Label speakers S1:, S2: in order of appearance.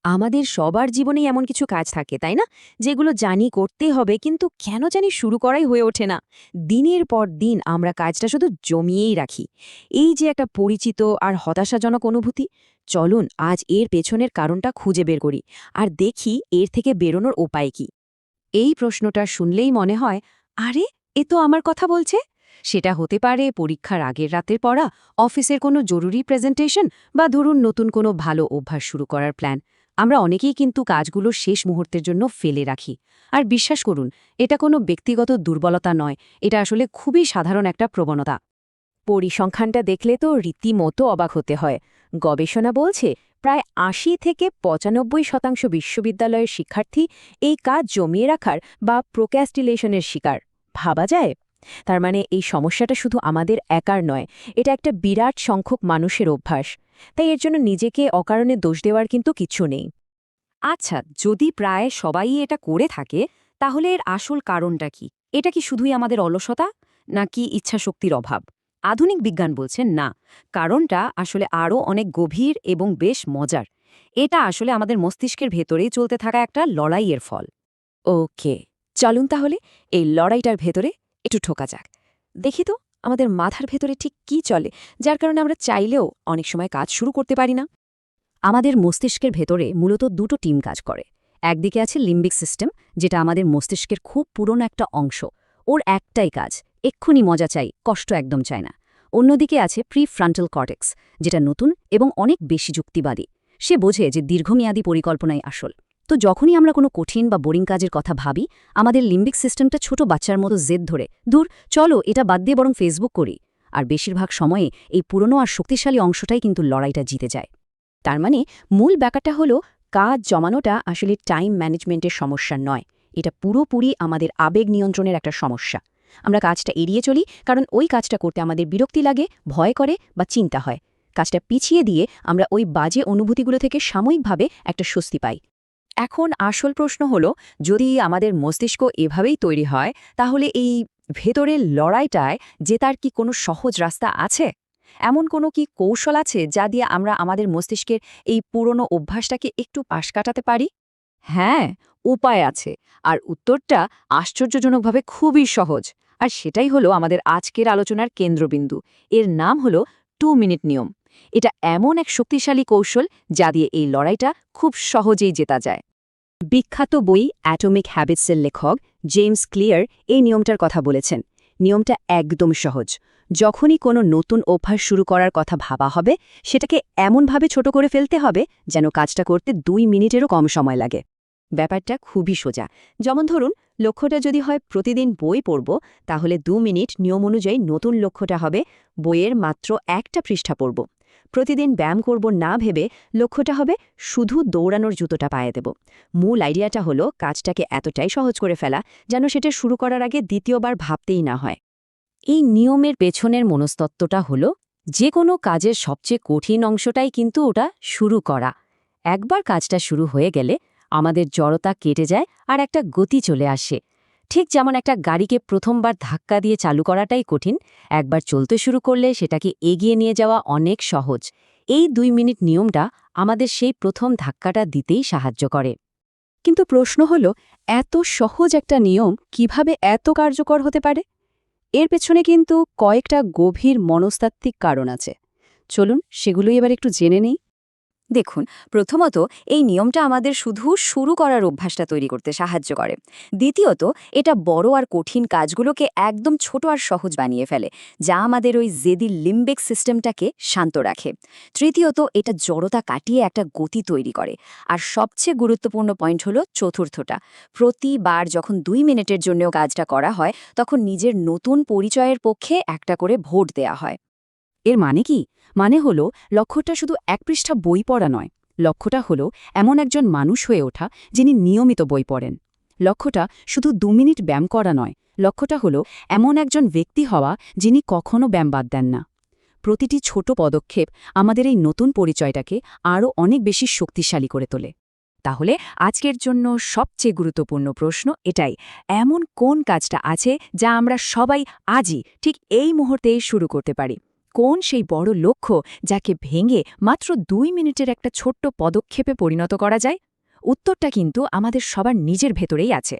S1: আমাদের সবার জীবনেই এমন কিছু কাজ থাকে তাই না, যেগুলো জানি করতে হবে কিন্তু কেন জানি শুরু করাই হয়ে ওঠে না। দিনের পর দিন আমরা কাজটা শুধু জমিয়েই রাখি। এই যে একটা পরিচিত আর হতাশাজনক অনুভূতি, চলুন আজ এর পেছনের কারণটা খুঁজে বের করি আর দেখি এর থেকে বেরোনোর উপায় কি। এই প্রশ্নটা শুনলেই মনে হয়, আরে এ তো আমার কথা বলছে। সেটা হতে পারে পরীক্ষার আগের রাতের পড়া, অফিসের কোনো জরুরি প্রেজেন্টেশন, বা ধরুন নতুন কোনো ভালো অভ্যাস শুরু করার প্ল্যান। আমরা অনেকেই কিন্তু কাজগুলো শেষ মুহূর্তের জন্য ফেলে রাখি। আর বিশ্বাস করুন, এটা কোনো ব্যক্তিগত দুর্বলতা নয়, এটা আসলে খুবই সাধারণ একটা প্রবণতা। পরিসংখ্যানটা দেখলে তো রীতিমতো অবাক হতে হয়। গবেষণা বলছে প্রায় 80 থেকে 95% বিশ্ববিদ্যালয়ের শিক্ষার্থী এই কাজ জমিয়ে রাখার বা প্রোক্যাস্টিলেশনের শিকার। ভাবা যায়? তার মানে এই সমস্যাটা শুধু আমাদের একার নয়, এটা একটা বিরাট সংখ্যক মানুষের অভ্যাস। তাই এর জন্য নিজেকে অকারণে দোষ দেওয়ার কিন্তু কিছু নেই। আচ্ছা, যদি প্রায় সবাই এটা করে থাকে, তাহলে এর আসল কারণটা কি? এটা কি শুধুই আমাদের অলসতা, নাকি ইচ্ছাশক্তির অভাব? আধুনিক বিজ্ঞান বলছেন না, কারণটা আসলে আরও অনেক গভীর এবং বেশ মজার। এটা আসলে আমাদের মস্তিষ্কের ভেতরেই চলতে থাকা একটা লড়াইয়ের ফল। ওকে, চলুন তাহলে এই লড়াইটার ভেতরে একটু ঠোকা যাক। দেখি তো আমাদের মাথার ভেতরে ঠিক কি চলে, যার কারণে আমরা চাইলেও অনেক সময় কাজ শুরু করতে পারি না। আমাদের মস্তিষ্কের ভেতরে মূলত দুটো টিম কাজ করে। একদিকে আছে লিম্বিক সিস্টেম, যেটা আমাদের মস্তিষ্কের খুব পুরনো একটা অংশ। ওর একটাই কাজ, এক্ষুনি মজা চাই, কষ্ট একদম চায় না। অন্যদিকে আছে প্রিফ্রন্টাল কর্টেক্স, যেটা নতুন এবং অনেক বেশি যুক্তিবাদী। সে বোঝে যে দীর্ঘমেয়াদী পরিকল্পনাই আসল। তো যখনই আমরা কোনো কঠিন বা বোরিং কাজের কথা ভাবি, আমাদের লিম্বিক সিস্টেমটা ছোট বাচ্চার মতো জেদ ধরে, দূর চলো এটা বাদ দিয়ে বরং ফেসবুক করি। আর বেশিরভাগ সময়ে এই পুরনো আর শক্তিশালী অংশটাই কিন্তু লড়াইটা জিতে যায়। তার মানে মূল ব্যাপারটা হলো, কাজ জমানোটা আসলে টাইম ম্যানেজমেন্টের সমস্যা নয়, এটা পুরোপুরি আমাদের আবেগ নিয়ন্ত্রণের একটা সমস্যা। আমরা কাজটা এড়িয়ে চলি কারণ ওই কাজটা করতে আমাদের বিরক্তি লাগে, ভয় করে বা চিন্তা হয়। কাজটা পিছিয়ে দিয়ে আমরা ওই বাজে অনুভূতিগুলো থেকে সাময়িকভাবে একটা স্বস্তি পাই। এখন আসল প্রশ্ন হলো, যদি আমাদের মস্তিষ্ক এভাবেই তৈরি হয়, তাহলে এই ভেতরের লড়াইটায় জেতার কি কোনো সহজ রাস্তা আছে? এমন কোনো কি কৌশল আছে যা দিয়ে আমরা আমাদের মস্তিষ্কের এই পুরনো অভ্যাসটাকে একটু পাশ কাটাতে পারি? হ্যাঁ, উপায় আছে। আর উত্তরটা আশ্চর্যজনকভাবে খুবই সহজ। আর সেটাই হলো আমাদের আজকের আলোচনার কেন্দ্রবিন্দু। এর নাম হলো 2 মিনিট নিয়ম। এটা এমন এক শক্তিশালী কৌশল যা দিয়ে এই লড়াইটা খুব সহজেই জেতা যায়। বিখ্যাত বই অ্যাটমিক হ্যাবিটসের লেখক জেমস ক্লিয়ার এই নিয়মটার কথা বলেছেন। নিয়মটা একদম সহজ। যখনই কোনো নতুন অভ্যাস শুরু করার কথা ভাবা হবে, সেটাকে এমনভাবে ছোট করে ফেলতে হবে যেন কাজটা করতে 2 মিনিটেরও কম সময় লাগে। ব্যাপারটা খুবই সোজা। যেমন ধরুন, লক্ষ্যটা যদি হয় প্রতিদিন বই পড়ব, তাহলে 2 মিনিট নিয়ম অনুযায়ী নতুন লক্ষ্যটা হবে বইয়ের মাত্র একটা পৃষ্ঠা পড়ব। প্রতিদিন ব্যায়াম করব না ভেবে লক্ষ্যটা হবে শুধু দৌড়ানোর জুতোটা পায়ে দেব। মূল আইডিয়াটা হলো কাজটাকে এতটাই সহজ করে ফেলা যেন সেটা শুরু করার আগে দ্বিতীয়বার ভাবতেই না হয়। এই নিয়মের পেছনের মনস্তত্ত্বটা হলো, যে কোনো কাজের সবচেয়ে কঠিন অংশটাই কিন্তু ওটা শুরু করা। একবার কাজটা শুরু হয়ে গেলে আমাদের জড়তা কেটে যায় আর একটা গতি চলে আসে। ঠিক যেমন একটা গাড়িকে প্রথমবার ধাক্কা দিয়ে চালু করাটাই কঠিন, একবার চলতে শুরু করলে সেটাকে এগিয়ে নিয়ে যাওয়া অনেক সহজ। এই 2 মিনিট নিয়মটা আমাদের সেই প্রথম ধাক্কাটা দিতেই সাহায্য করে। কিন্তু প্রশ্ন হলো, এত সহজ একটা নিয়ম কিভাবে এত কার্যকর হতে পারে? এর পেছনে কিন্তু কয়েকটা গভীর মনস্তাত্ত্বিক কারণ আছে। চলুন সেগুলোই এবার একটু জেনে নেই। দেখুন, প্রথমত এই নিয়মটা আমাদের শুধু শুরু করার অভ্যাসটা তৈরি করতে সাহায্য করে। দ্বিতীয়ত, এটা বড় আর কঠিন কাজগুলোকে একদম ছোট আর সহজ বানিয়ে ফেলে, যা আমাদের ওই জেদি লিম্বিক সিস্টেমটাকে শান্ত রাখে। তৃতীয়ত, এটা জড়তা কাটিয়ে একটা গতি তৈরি করে। আর সবচেয়ে গুরুত্বপূর্ণ পয়েন্ট হলো চতুর্থটা, প্রতিবার যখন 2 মিনিটের জন্যও কাজটা করা হয়, তখন নিজের নতুন পরিচয়ের পক্ষে একটা করে ভোট দেয়া হয়। এর মানে কি? মানে হলো, লক্ষ্যটা শুধু এক পৃষ্ঠা বই পড়া নয়। লক্ষ্যটা হলো এমন একজন মানুষ হয়ে ওঠা যিনি নিয়মিত বই পড়েন। লক্ষ্যটা শুধু 2 মিনিট ব্যায়াম করা নয়। লক্ষ্যটা হলো এমন একজন ব্যক্তি হওয়া যিনি কখনো ব্যায়াম বাদ দেন না। প্রতিটি ছোট পদক্ষেপ আমাদের এই নতুন পরিচয়টাকে আরও অনেক বেশি শক্তিশালী করে তোলে। তাহলে আজকের জন্য সবচেয়ে গুরুত্বপূর্ণ প্রশ্ন এটাই, এমন কোন কাজটা আছে যা আমরা সবাই আজই ঠিক এই মুহূর্তেই শুরু করতে পারি?
S2: কোন সেই বড় লক্ষ্য যাকে ভেঙে মাত্র 2 মিনিটের একটা ছোট্ট পদক্ষেপে পরিণত করা যায়? উত্তরটা কিন্তু আমাদের সবার নিজের ভেতরেই আছে।